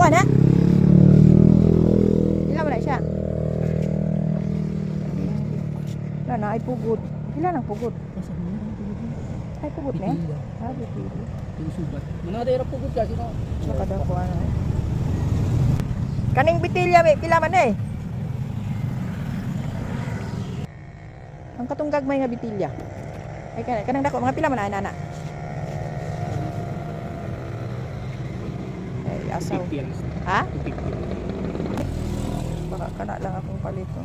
Kuha na. Ilan mo na siya? Wala na, ay pugod. Ilan ang pugod? Ay pugod na eh. Ah, bipili. Yung subat. Manadera pugod kasi no. Baka daw ko ano. Kaning bitilya may pila man eh. Ang katong gagmay nga bitilya. Ay kanang dako mga pila man ay nana. Ay asaw. Ha? Baka kana lang akong palito.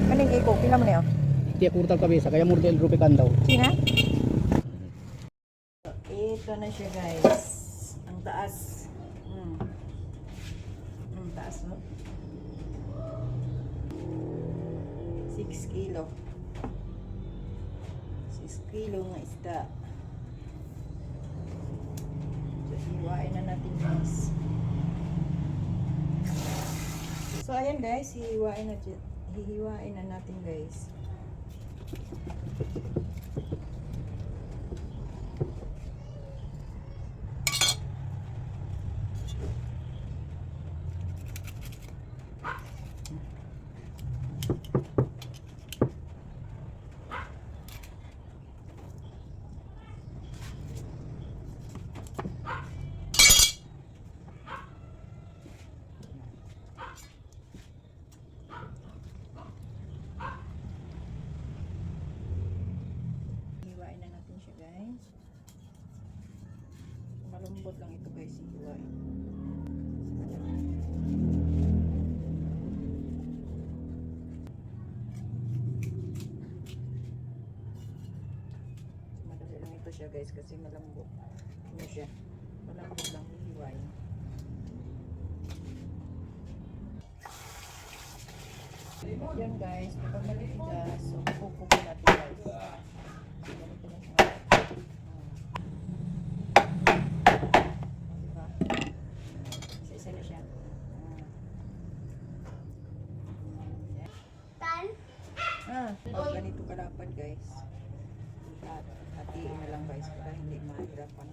Kaning iko pila man eh. Tiya kurtal kabisa kaya murdel rupikan daw. Sina? Ito na siya guys. Ang taas. Ang taas no? 6 kilo. 6 kilo nga isda. So, hiwain na natin guys. So, ayan guys. Hihiwain na natin guys. Hiwain na natin siya guys. Malambot lang ito guys, hiwain. Madali lang ito siya guys kasi malambot. Ano siya? Malambot lang hiwain. Yan guys, kapag malitigas, so pupupo natin guys. Ganito na siya. Diba? Isa-isa na siya. Pag ganito kalapad guys, hatiin na lang guys para hindi mahirapan.